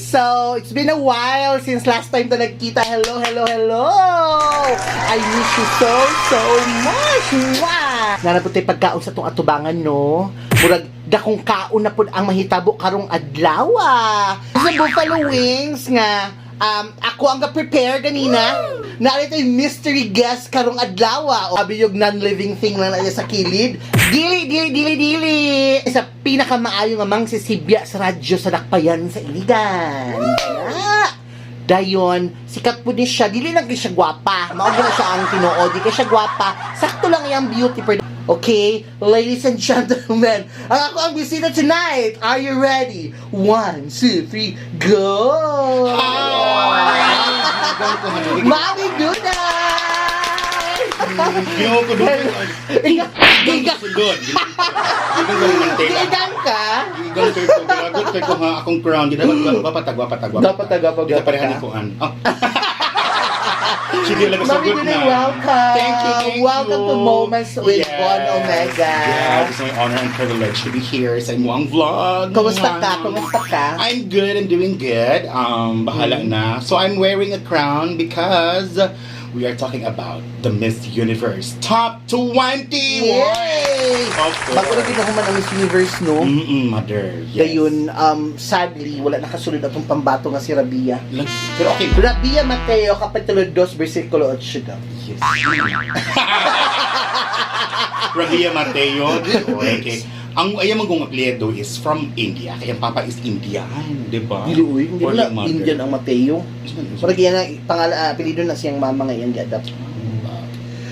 So, it's been a while since last time to nagkita. Hello, hello, hello! I miss you so, so much! Mwah! Nanapot tayo pagkaon sa itong atubangan, no? Murag, dakong kaon na po ang mahitabo karong adlaw. Sa buffalo wings nga, ako ang ga-prepare ganina. Narito yung mystery guest karong adlaw. Sabi yung non-living thing lang na sa kilid. Dili, dili, dili, dili! Sa pinakamaayo nga mang sisibya sa radyo sa Dakpayan sa Iligan. Dayon, sikat po din siya. Dili lang siya gwapa. Maugod na siya ang tinuod. Di siya gwapa. Sakto lang yung beauty per... Okay, ladies and gentlemen, ako ang bisita tonight. Are you ready? 1, 2, 3, go! Mami Dunay! Ginoo ko doon. Gigang ko doon. Gigang ko manteka. Gigang ka? Gigang ko ito. Ginagot ko nga akong crown. Gapatag. Gita parehan ko an. Sige lang Mami Dunay, welcome. Thank you. Welcome to Moments with Bon Omega. Yeah, it's my honor and privilege to be here sa imuang vlog. Kumusta ka? Kumusta ka? I'm good. I'm doing good. Bahala na. So I'm wearing a crown because we are talking about the Miss Universe Top 20! Yay! Of course. Bago na ginahuman ang Miss Universe, no? Mother. Yes. Dayon, sadly, wala nakasunod atong pambato nga si Rabia. Pero okay. Rabia Mateo, kapitulo 2, versikulo 8 daw. Yes. Rabia Mateo. Okay. Ang ayang magong apelyido is from India. Kaya ang papa is Indian, di ba? Dili, uy. Hindi Or na yung mother. Indian ang Mateo. Parang yan ang apelido na siyang mama ngayon gi-adapt.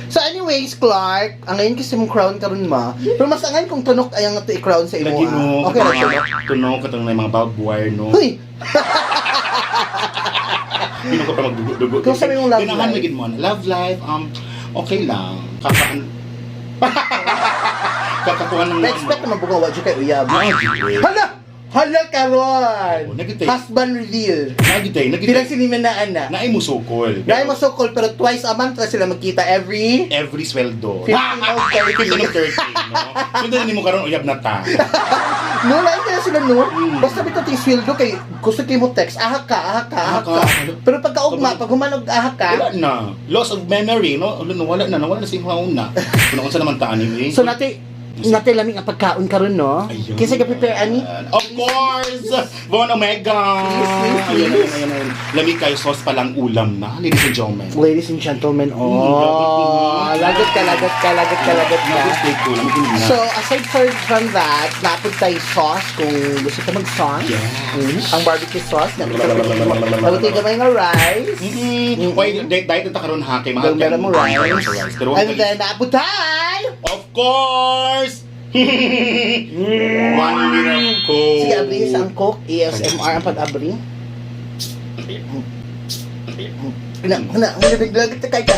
So anyways, Clark, ang ngayon kasi mong crown karon ma. Pero mas angan kung tunok ayang nga to i-crown sa imo. Lagi mo, Okay, right, tunog ka itong mga barbed wire, no? Huy! Pino ka pa magdugo-dugo. Kung sabi mong love Ginahan life. magin mo, love life, okay lang. Kakakuha ng Na-expect na mabugawa dyan kay Uyab. Nagitay. Hala! Hala karon! Nagitay. Husband reveal. Nagitay. Pinang siniminaan na. Naay mo sukol. Dahil mo so cool, pero twice a month na sila magkita every... Every sweldo. 15 of 15 of 30. 30, no? Sundan mo karon uyab na ta. No, lain ka na sila, no? Basta bito ting sweldo kay gusto kayo mo text, ahak ka. Pero pagkaugma, pag humanog ahak ka, Wala na. Loss of memory, no? Wala na sa imong una. Kung sa naman ta anyway. so nati lamig ang pagkaon karon no? Ayun. Kisa ka prepare ani? Of course! Bon Omega! Please. Ayun. Lamig kayo, sauce palang ulam na, ladies and gentlemen. Ladies and gentlemen, lagot ka. Steak ko lang. So, aside from that, napod tayo sauce kung gusto ka mag-sauce. Yes. Ang barbecue sauce. Napod tayo gamay nga rice. Wait, diet na karon ha, kay mahal Meron mo rice. Pero And then, napod tayo! of course! 1 liter of Coke. Sige, abri sa ang Coke. ASMR ang pag-abri. Lagot ka kay ka.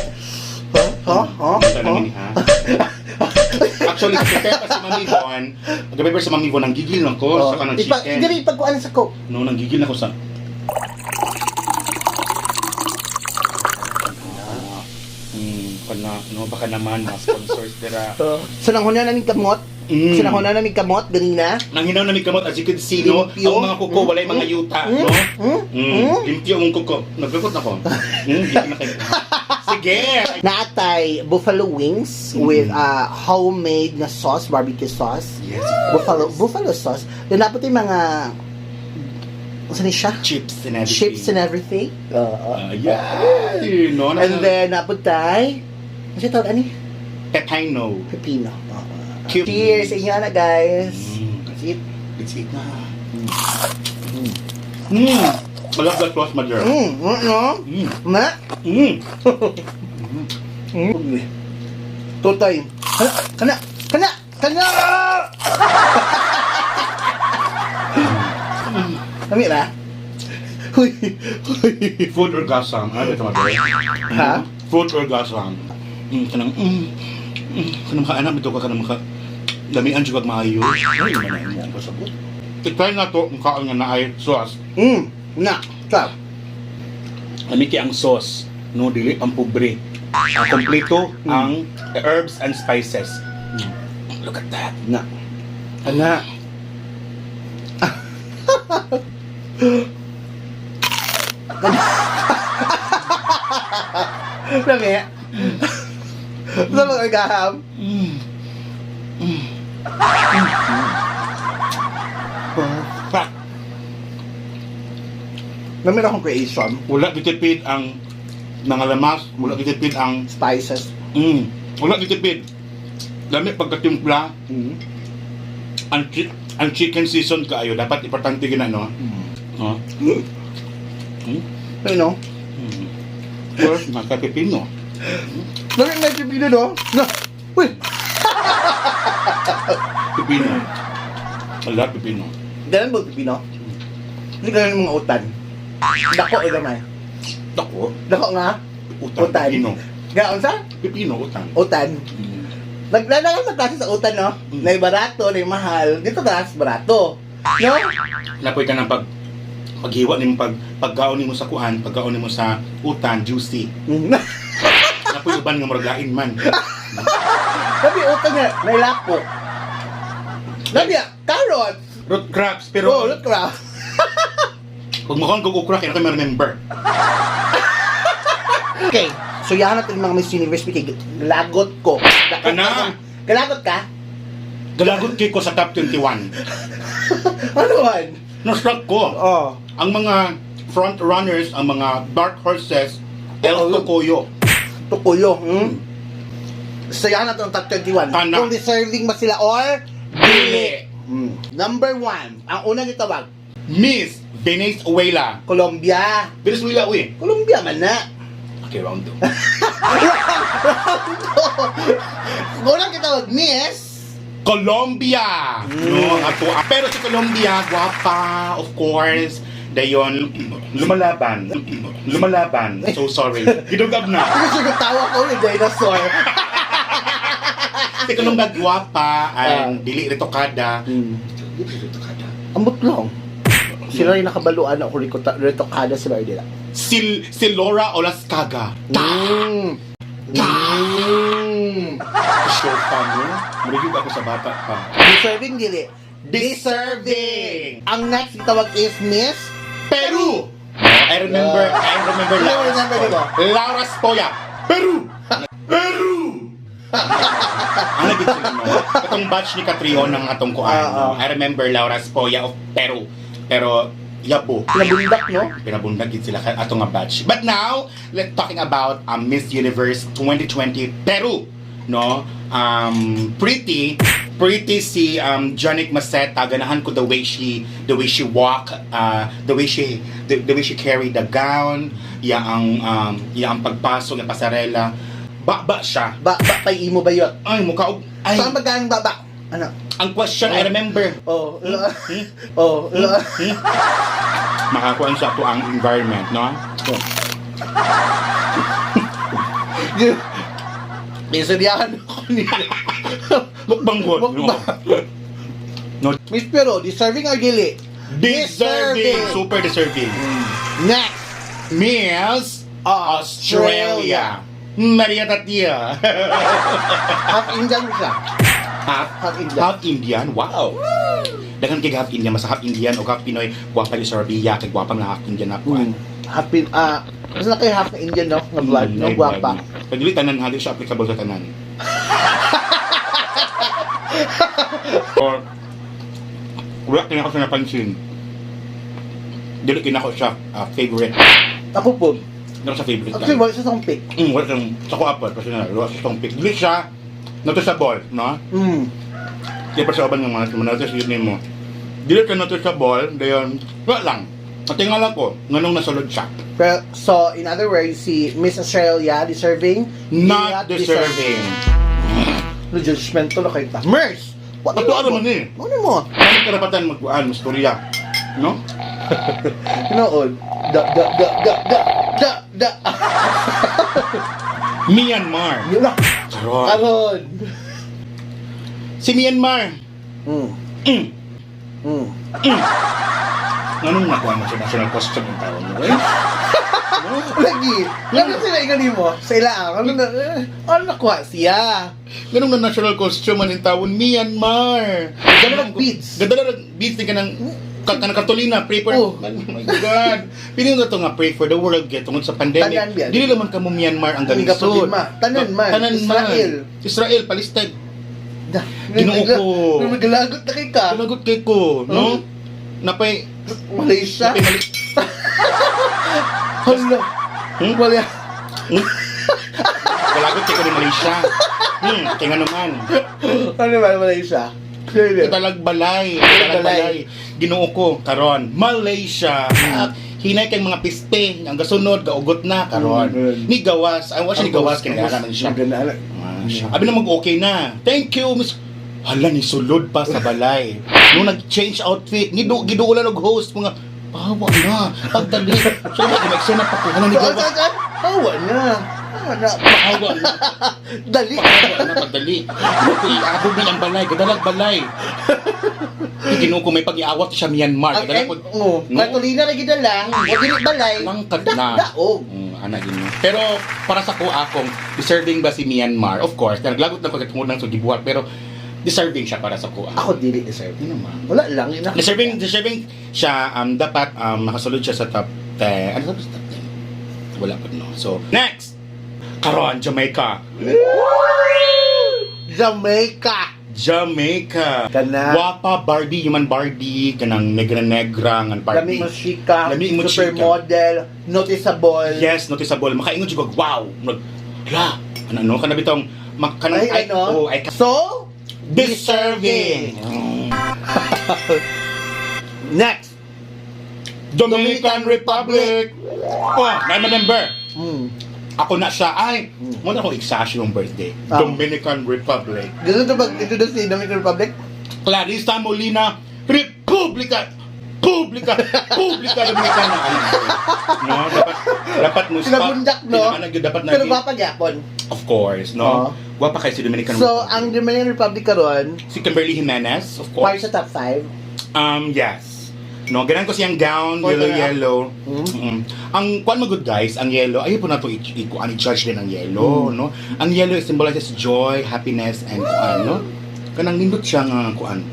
Actually, prepare pa si Mami Von. Gabi pa si Mami Von, nanggigil na ko sa kanang chicken. Dili, pagkuhan sa Coke. No, nanggigil na ko sa... Baka naman, mga sponsors dira. So, nanghuna namin kamot. Ganina. Nanghinaw na may kamot, as you can see, no? Limpyo. Ang mga kuko, wala yung mga yuta, no? Limpyo mong kuko. Nagpipot na ko. Sige! Naatay buffalo wings with homemade na sauce, barbecue sauce. Yes. Buffalo sauce. Then napot yung mga saan siya? Chips and everything. Chips and everything. Yeah. No, And then napot tayo. Ano tawag ani? Pepino. Pepino. Cute. Cheers sa inyo na guys. Let's eat. Let's eat na. I love that sauce, my girl. No? Ma? Totoy. Kana! Kami na? Huy. Food orgasm. Ano ito, my girl? Ha? Food orgasm. Kanang maka-anak, ito ka kanang maka... Damihan siya maayo. Ano yung manay mo ang pasabot? Try na to, mukhaan nga na ay sauce. Na. Stop. Lamiki ang sauce. No, dili ang pobre. Kompleto ang herbs and spices. Look at that. Na. Ana. Lami. Sa mga agaham. Fuck. Lami na akong creation. Wala ditipid ang nangalamas, wala ditipid ang Spices. wala ditipid. Dami pagkatimpla, ang chicken season kaayo dapat importante gina no. No. You know? First, makapipino. Lami may pipino, no? No. Uy! Pipino. Wala pipino. Ganun ba pipino? Hindi ganun mga utan. Dako ay gamay. Dako. Dako nga. Utang. Pipino. Gaon sa? Pipino, utang. Utan. Naglalagay sa klase sa utan, no? Na barato, na mahal. Dito taas, barato. No? Napoy ka ng paghiwa nimo paggaon nimo sa kuan, paggaon nimo sa utan, juicy. Napoy uban nga maragain man. Sabi utan nga, may lapok. Sabi carrots. Root crops Oh, pero look crap. pag mukhang kung ukra kaya ka remember. Okay. So yan natin mga Miss Universe kay lagot ko. Kana? Galagot ka? Galagot kay ko sa top 21. Ano man? Na-struck ko. Oh. Ang mga front runners, ang mga dark horses, El Tocoyo. Tukuyo. So yan natin ang top 21. Kana? Kung deserving ba sila or Dili. Number 1. Ang unang itawag, Miss Venezuela. Colombia. Venezuela, uy. Colombia man na. Okay, round 2. Unang itawag, Miss Colombia. No, ato. Pero si Colombia, guwapa, of course. Dayon, lumalaban. Lumalaban. So sorry. Gidugab na. Kasi tawa ko yung dinosaur. Si Colombia, guwapa, ang dili retokada. Dili retokada. Ambot lang. Sila rin nakabaluan ako retokada sila nila. Si Laura Olascaga. Show pa mo. Marigid ako sa bata pa. Deserving dili. Deserving. Ang next itawag is Miss Peru. I remember Laura remember Spoya. mo? Laura Spoya. Peru. Peru. Ano gid sila no? Itong batch ni Catrion ng atong kuan. I remember Laura Spoya of Peru. Pero yabo. Pinabundak, no? Pinabundag gid sila ato nga batch. But now, let's talking about Miss Universe 2020 Peru, no? Pretty si Janik Maceta. Ganahan ko the way she walk, the way she carry the gown, ang pagpasok ng pasarela. Ba siya. Ba imo ba yun? Ay mukha ay. Saan ba galing baba? Ano? Ang question I remember. Makakuan sa ato ang environment, no? Isadiyahan ako nila. Mukbang good. No. Miss Pero, deserving or dili? Deserving. Super deserving. Next, Miss Australia. Maria Tatia. half Indian siya. Half Indian. Half Indian? Wow. Dagan kay half Indian, mas half Indian o half Pinoy, guwapa ni Sarabia, kay guwapa na half Indian na po. Mas na kayo half na Indian, no? Nga blood, no? Guwapa. Pag dili tanan, hali siya applicable sa tanan. Or, wala kinako siya napansin. Dili kinako siya favorite. Ako po. Dili siya favorite. Actually, wala siya sa pick. Wala siyang, sa ko apat, kasi wala siya siyang pick. Dili siya, noticeable, no? Kaya pa sa uban ng mga manatas yun mo. Dili ka noticeable, dayon, wala lang. Matingala ko, nganong nasulod siya. Pero, so, in other words, si Miss Australia, deserving? Not deserving. No judgment to na kayo ta. Merce! What Ato ano man eh. Ano mo? Ano karapatan magkuhan, mastorya? No? Noon. Da. Myanmar. Yun na. Karon. Aron. Si Myanmar. Anong nakuha mo sa national costume ng tao mo? Lagi. Lagi sila ingali mo. Sa ilaan. Ano nakuha siya? Ganun na national costume ang tawon Myanmar. Ganda ng beads. Ganda ng beads din ka ng Katolina, pray for... Oh. Oh my God. Pili na to nga, pray for the world, kaya tungod sa pandemic. Tanan yan. Dili naman ka mo Myanmar ang Ang galisod. problema. Tanan man. Israel. Israel, Palestine. Da. Ginoo ko. Galagot na kay ka. Pinagot kay ko, no? Napay... Malaysia. Napay mali... Hala. Wala. Galagot kay ko ni Malaysia. Kaya nga naman. Ano ba Malaysia? Talagbalay. Ginoo ko, karon. Malaysia. Hinay kay mga piste. Ang gasunod, gaugot na, karon. Ni gawas. Ay, wala siya ni gawas. Kinagala man siya. Abi na mag-okay na. Thank you, Miss... Hala, ni sulod pa sa balay. Nung nag-change outfit, giduulan og host, mga... Pahawa na. Pagdali. Siya na, kumeksyon na pa ko. Hala, ni gawas. Hawa na. Pahawa na. Dali. Pahawa na, pagdali. Iabog na ang balay. Gadalag balay. Ginoo ko may pag-iawat siya Myanmar. Gadalag ko. Katolina na gidala. Wag dinit balay. Langkad na. Daog. Ana din. Pero para sa ko akong deserving ba si Myanmar? Of course, naglagot na ko sa tungod ng sugibuhat pero deserving siya para sa ko. Ako dili deserve. Hindi naman. Wala lang. Deserving siya dapat makasulod siya sa top 10. Ano sa top 10? Wala pa no. So, next. Karon Jamaica. Jamaica. Kana. Wapa Barbie, human Barbie, kanang negra-negra ngan Barbie. Lami mo chika. Lami mo chika. Supermodel. Noticeable. Yes, noticeable. Makaingon jud ko, wow. Hala, ano ka na bitong kanang Ay, ano? So, deserving. Next. Dominican Republic. Oh, na member. Ako na siya. Ay, muna ko eksasyo yung birthday. Dominican Republic. Gusto ito pag-introduce si Dominican Republic? Clarissa Molina, Republica Dominicana. No, dapat mo Sinabundak, no? Dapat na. Pero papagyapon. Of course, no. Wapa kay si Dominican So, Republic. ang Dominican Republic karon, Si Kimberly Jimenez, of part course. sa top 5. Yes. No, ganun ko siyang gown, For the- yellow. Ang kwan mo good guys, ang yellow, ayaw po na to i-judge din ang yellow, no? Ang yellow symbolizes joy, happiness, and ano? Kanang nindot siya nga kuan.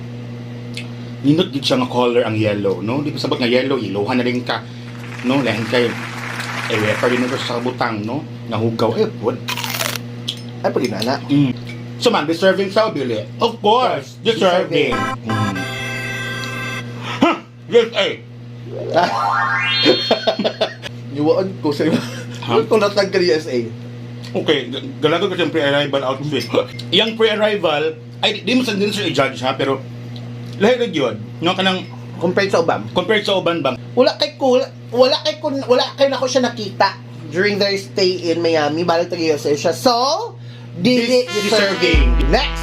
Nindot gid siya nga color ang yellow, no? Di ba sabot nga yellow, iluhan na rin ka, no? Lahin kayo. Refer din ito sa butang, no? Nahugaw, pod. Ay, pag inana. So man, deserving sa Billy. Of course, deserving. Yes, eh. Iwaan ko sa iyo. Kung natag ka ni USA. Okay, galago ko siyang pre-arrival outfit. Yung pre-arrival, ay di mo sa din siya i-judge ha, pero lahi rin yun. No, kanang Compared sa ubam. compared sa uban bang, Wala kay nako siya nakita during their stay in Miami. Balik taga USA siya. So, dili deserving. Next.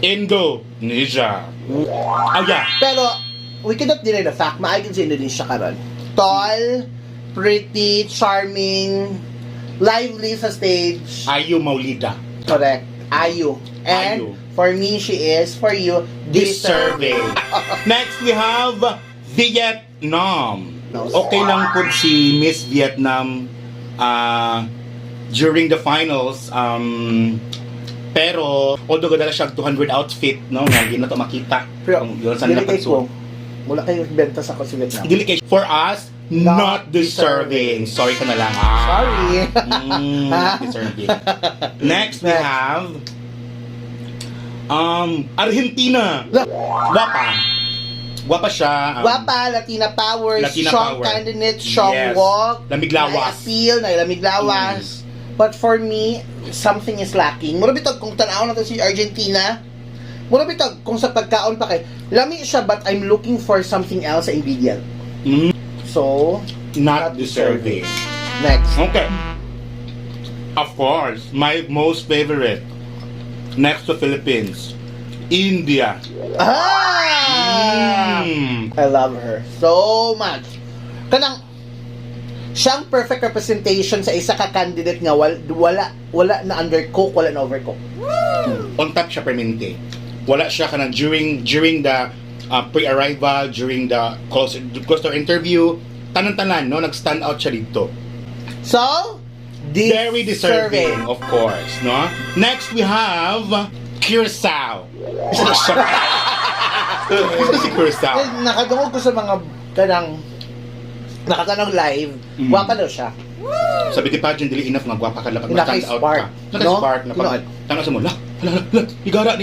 Indonesia. Oh yeah. Pero, we cannot deny the fact, maayos sa Indonesia karon. Tall, pretty, charming, lively sa stage. Ayu Maulida. Correct. Ayu. And Ayu. for me, she is. For you, deserving. Next we have Vietnam. No. Okay lang po si Miss Vietnam during the finals pero although gadala siya 200 outfit no nga hindi na to makita Pero, kung yun sa dili kay napagsuot. ko. Wala kayo benta sa ko si Vietnam. Dili kay for us not deserving. Sorry ka na lang. Sorry. Not deserving. Next we have Argentina. Gwapa siya. Guwapa, Latina power, Latina strong power. candidate, strong Yes. walk, Lamig lawas. appeal, lamig lawas. But for me, something is lacking. Mura bitog kung tanaw natin si Argentina. Mura bitog kung sa pagkaon pa kay lami siya but I'm looking for something else sa ingredient. So, Not deserving. next. Okay. Of course, my most favorite. Next to Philippines. India. I love her so much. Kanang siyang perfect representation sa isa ka candidate nga wala na undercook, wala na overcook. On top siya permanente. Wala siya kanang during the pre-arrival, during the closer interview, tanan-tanan no nag-stand out siya dito. So, Very deserving, of course, no? Next we have Curacao. Si Crystal. Nakadungog ko sa mga kanang nakatanong live, gwapa daw siya. Sa beauty pageant, dili enough nga gwapa ka lang. Pag Naka-spark, stand out ka. Naka-spark. no? Tanga sa mo, nigara.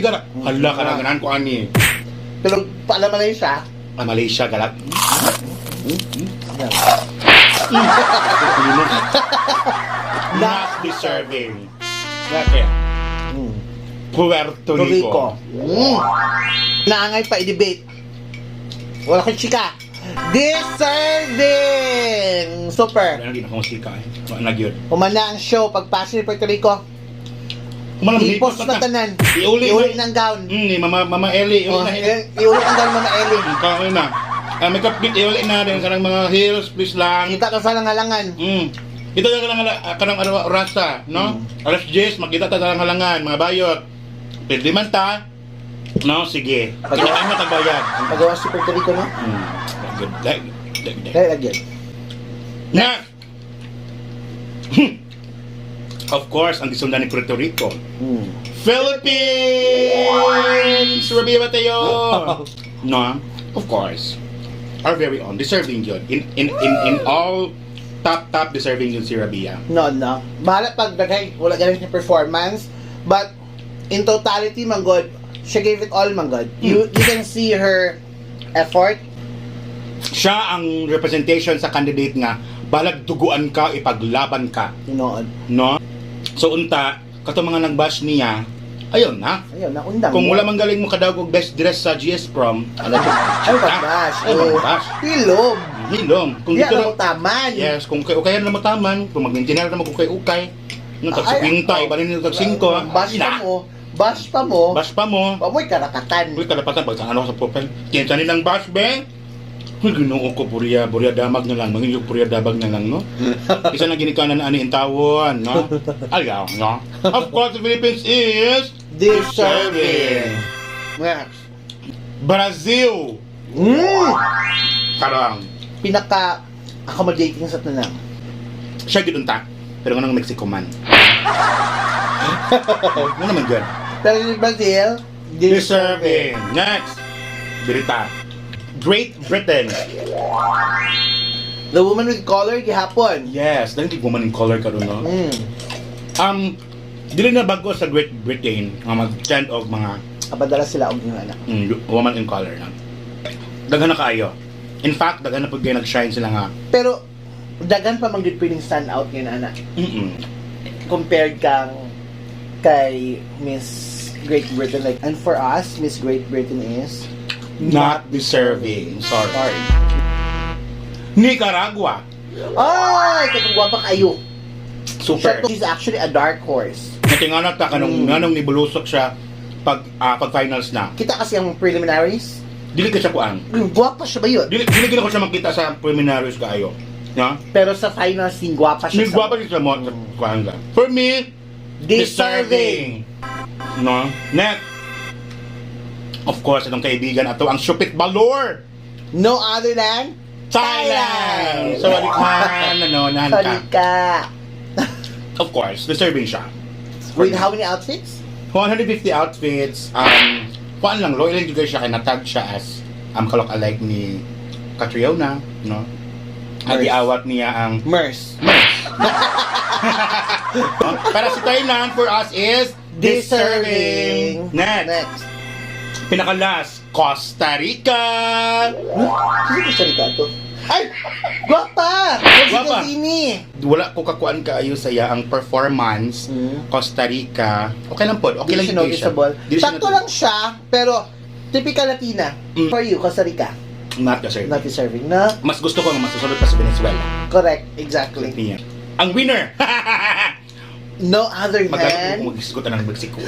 Hala ka na, ganan ko ani. Pero paalam na yun siya. Malaysia, galat. Yan. Not deserving. Okay. Puerto Rico. Naangay pa i-debate. Wala kang chika. Deserving! Super. Wala na akong sika eh. Wala na yun. Humana ang show pagpasok ni Puerto Rico. I-post na tanan. Iuli ng gown. Ni Mama Ellie. Iuli ang gown Mama Ellie. Ikaw na. May kapit iuli na din. Karang mga heels, please lang. Kita ka sa langalangan. Ito yung kanang rasa, no? Alas 10, makita ta sa halangan, mga bayot. Pwede man ta. No, sige. Kailangan mo tagbayad. Pagawa si Puerto Rico, no? Good. Kaya lagyan. Na! Of course, ang gisundan ni Puerto Rico. Philippines! Rabi Mateo! No, of course. Are very own. Deserving yun. In all top deserving yun si Rabia. No. Bahala pag dagay, wala ganun yung performance. But, in totality, man God, she gave it all, man God. You can see her effort. Siya ang representation sa candidate nga, balag duguan ka, ipaglaban ka. Tinood. No? So, unta, kato mga nag-bash niya, ayun na. Ayun, naundang Kung mo. wala man galing mo kadagog best dress sa GS Prom, Ay, pag-bash. Ay, pag-bash. Hilom. Hilom. Kung Di dito alam mo taman. yes, kung ukay na mo taman, kung mag-maintain na mo kung ukay, no, tag 50, iba rin yung tag 5. Bash pa mo. Bash pa mo. Pamoy karakatan. Uy, kalapatan, pag ano sa profile, kinsa nilang bash, be? Uy, ginoo ko, burya damag na lang, maging yung burya damag na lang, no? Isa na ginikanan na ani in tawon, no? Ayaw, no? Of course, the Philippines is Deserving. Next. Brazil. Karang. Pinaka-accommodating sa tanang. Siya gidunta. Pero nga ng Mexico man. Ano naman dyan? Pero yung Brazil, Deserving. Next. Birita. Great Britain. The woman with color, gihapon. Yes, dahil di woman in color ka rin, no? Dili na bago sa Great Britain nga mag-trend of mga Kapadala sila og yung anak. woman in color na. Daghan na kaayo. In fact, daghan na pag kayo nag-shine sila nga. Pero, dagan pa mang pwedeng stand out ngayon, anak. Compared kang kay Miss Great Britain. Like, and for us, Miss Great Britain is Not deserving. Sorry. Nicaragua. Ay! Katungwa pa kayo. Super. She's actually a dark horse. Natinganat ta kanong nibulusok siya pag finals na. Kita kasi ang preliminaries. Dili ka siya kuan. Guwapa siya ba yun? Dili ko siya makita sa preliminaries kaayo. No? Pero sa finals, guwapa siya. Nigwapa siya mo sa kuan ka. For me, deserving. No? Next. Of course, itong kaibigan ato ang Shupit Balor. No other than Thailand. So, walikman, nahan ka. Salika. Of course, deserving siya. With how many outfits? 150 outfits. Kuan lang, loyal yung siya kay natag siya as kalok-alike ni Catriona, no? At Merce. iawat niya ang Merce. para sa Thailand for us is deserving. Next. Pinakalas, Costa Rica. Sino Costa Rica to? Ay! Guwapa! Guwapa. Gosini! Wala ko kakuan kaayo saya ang performance. Costa Rica. Okay lang po. Okay lang Hindi siya yung noticeable. Sakto lang siya, pero typical Latina. For you, Costa Rica. Not deserving. Not deserving na. Mas gusto ko nga mas susunod pa sa Venezuela. Correct, exactly. Niya. Ang winner! No other Magalit than ko mag-isgot ng Mexico.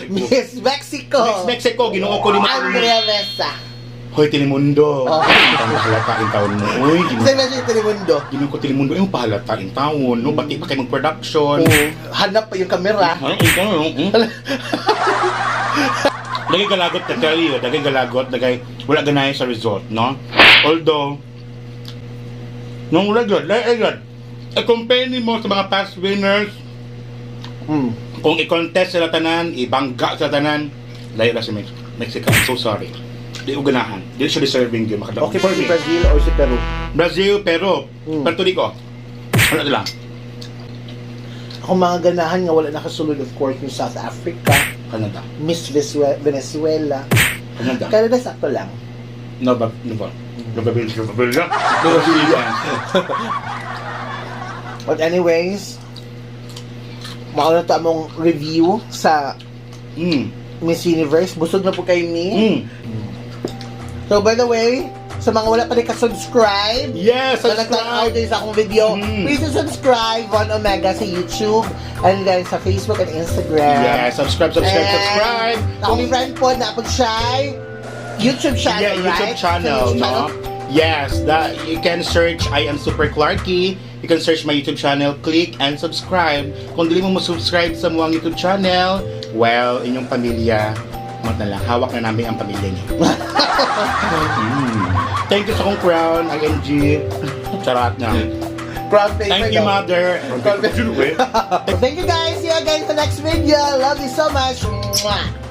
Miss Mexico! Miss Mexico, ginoo ko ni Andrea Mesa. Hoy, Telemundo. Oh. Ang pahalatain taon mo. Uy, Sa medyo Telemundo. ginoo ko Telemundo. Yung pahalatain taon. No? Bati pa kayo mag-production. Hanap pa yung kamera. Dagay galagot, I tell you. Dagay galagot, dagay wala ganay sa result, no? Although, nung wala yun, i-compare mo sa mga past winners, kung i-contest sila tanan, ibangga sila tanan, layo na si Mexico. I'm so sorry. Di uganahan. Di siya deserving yun. Okay po si Brazil or si Peru? Brazil, Peru, Puerto Rico. Ano lang? Ako mga ganahan nga wala nakasulod, of course, yung South Africa, Canada. Miss Venezuela. Canada. Canada sakto lang. No, ba? But anyways, mauna ta among review sa Miss Universe. Busog na po kayo ni. So by the way, sa mga wala pa rin ka-subscribe, Yes, na nagtanaw din sa akong video, please subscribe Von Omega sa YouTube and then sa Facebook and Instagram. Yeah, subscribe. Kung friend po na pag siya YouTube channel, Yeah, YouTube right? channel, So, no? Yes, you can search I am Super Clarky. You can search my YouTube channel, click and subscribe. Kung dili mo subscribe sa muang YouTube channel, well, inyong pamilya, mat na lang, hawak na namin ang pamilya niyo. Thank you sa kong crown, ING. Charat na. Proud paper Thank you, daw. mother. Thank you guys. See you guys in the next video. Love you so much. Mwah.